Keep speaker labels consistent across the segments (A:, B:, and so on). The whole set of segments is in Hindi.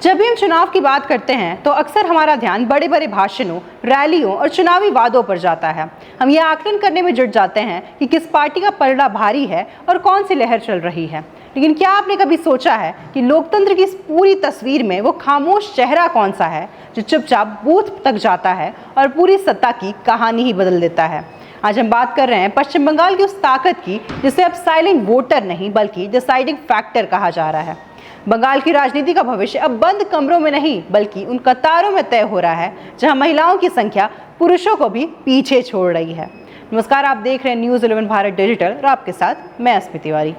A: जब भी हम चुनाव की बात करते हैं तो अक्सर हमारा ध्यान बड़े बड़े भाषणों, रैलियों और चुनावी वादों पर जाता है। हम यह आकलन करने में जुट जाते हैं कि किस पार्टी का पलड़ा भारी है और कौन सी लहर चल रही है। लेकिन क्या आपने कभी सोचा है कि लोकतंत्र की इस पूरी तस्वीर में वो खामोश चेहरा कौन सा है जो चुपचाप बूथ तक जाता है और पूरी सत्ता की कहानी ही बदल देता है। आज हम बात कर रहे हैं पश्चिम बंगाल की उस ताकत की जिसे अब साइलेंट वोटर नहीं बल्कि डिसाइडिंग फैक्टर कहा जा रहा है। बंगाल की राजनीति का भविष्य अब बंद कमरों में नहीं बल्कि उन कतारों में तय हो रहा है जहां महिलाओं की संख्या पुरुषों को भी पीछे छोड़ रही है। नमस्कार, आप देख रहे हैं न्यूज़ 11 भारत डिजिटल और आपके साथ मैं अस्मिता तिवारी।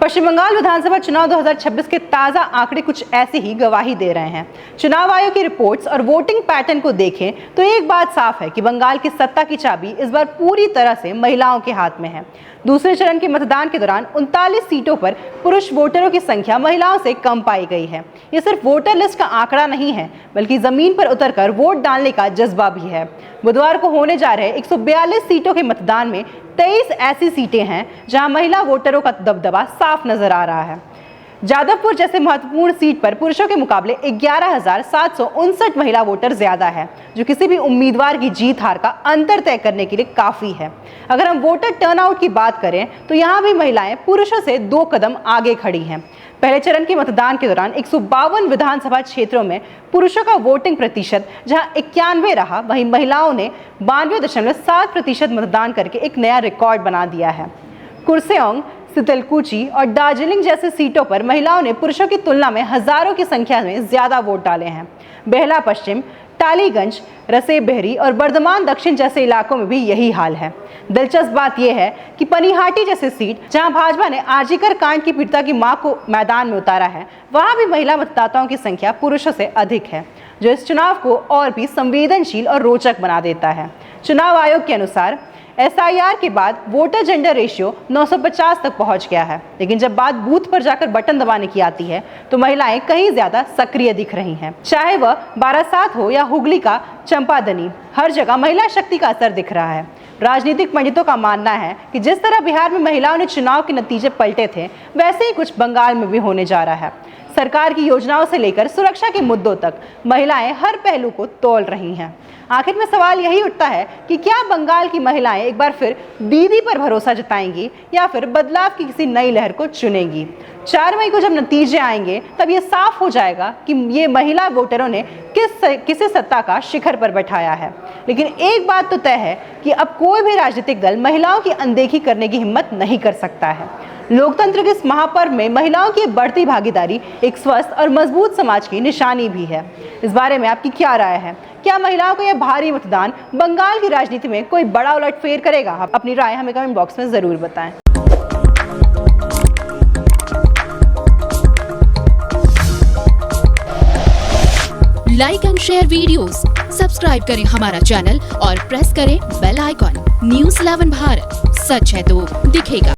A: पश्चिम बंगाल विधानसभा चुनाव 2026 के ताज़ा आंकड़े कुछ ऐसे ही गवाही दे रहे हैं। चुनाव आयोग की रिपोर्ट्स और वोटिंग पैटर्न को देखें तो एक बात साफ है कि बंगाल की सत्ता की चाबी इस बार पूरी तरह से महिलाओं के हाथ में है। दूसरे चरण के मतदान के दौरान 39 सीटों पर पुरुष वोटरों की संख्या महिलाओं से कम पाई गई है। ये सिर्फ वोटर लिस्ट का आंकड़ा नहीं है बल्कि जमीन पर उतरकर वोट डालने का जज्बा भी है। बुधवार को होने जा रहे 142 सीटों के मतदान में 23 ऐसी सीटें हैं जहां महिला वोटरों का दबदबा साफ नजर आ रहा है। जादवपुर जैसे महत्वपूर्ण सीट पर पुरुषों के मुकाबले 11,759 महिला वोटर ज्यादा है, जो किसी भी उम्मीदवार की जीत हार का अंतर तय करने के लिए काफी है। अगर हम वोटर टर्नआउट की बात करें तो यहाँ भी महिलाएं पुरुषों से 2 कदम आगे खड़ी हैं। पहले चरण के मतदान के दौरान 152 विधानसभा क्षेत्रों में पुरुषों का वोटिंग प्रतिशत जहां 91 रहा, वहीं महिलाओं ने 92.7% मतदान करके एक नया रिकॉर्ड बना दिया है। कुर्सेओंग, सितलकुची और दार्जिलिंग जैसे सीटों पर महिलाओं ने पुरुषों की तुलना में हजारों की संख्या में ज्यादा वोट डाले हैं। बेहला पश्चिम, टालीगंज, रसेबेहरी और बर्धमान दक्षिण जैसे इलाकों में भी यही हाल है। दिलचस्प बात यह है कि पनिहाटी जैसी सीट जहां भाजपा ने आरजीकर कांड की पीड़िता की मां को मैदान में उतारा है, वहां भी महिला मतदाताओं की संख्या पुरुषों से अधिक है, जो इस चुनाव को और भी संवेदनशील और रोचक बना देता है। चुनाव आयोग के अनुसार SIR के बाद वोटर जेंडर रेशियो 950 तक पहुंच गया है, लेकिन जब बात बूथ पर जाकर बटन दबाने की आती है तो महिलाएं कहीं ज्यादा सक्रिय दिख रही हैं। चाहे वह बारासात हो या हुगली का चंपादनी, हर जगह महिला शक्ति का असर दिख रहा है। राजनीतिक पंडितों का मानना है कि जिस तरह बिहार में महिलाओं ने चुनाव के नतीजे पलटे थे, वैसे ही कुछ बंगाल में भी होने जा रहा है। सरकार की योजनाओं से लेकर सुरक्षा के मुद्दों तक महिलाएं हर पहलू को तोल रही हैं। आखिर में सवाल यही उठता है कि क्या बंगाल की महिलाएं एक बार फिर दीदी पर भरोसा जताएंगी या फिर बदलाव की किसी नई लहर को चुनेंगी। 4 मई को जब नतीजे आएंगे तब ये साफ हो जाएगा कि ये महिला वोटरों ने किसी सत्ता का शिखर पर बैठाया है। लेकिन एक बात तो तय है कि अब कोई भी राजनीतिक दल महिलाओं की अनदेखी करने की हिम्मत नहीं कर सकता है। लोकतंत्र के इस महापर्व में महिलाओं की बढ़ती भागीदारी एक स्वस्थ और मजबूत समाज की निशानी भी है। इस बारे में आपकी क्या राय है? क्या महिलाओं का यह भारी मतदान बंगाल की राजनीति में कोई बड़ा उलटफेर करेगा? अपनी राय हमें कमेंट बॉक्स में जरूर बताएं।
B: Like and share videos, subscribe करें हमारा चैनल और प्रेस करें बेल आइकॉन। न्यूज़ 11 भारत, सच है तो दिखेगा।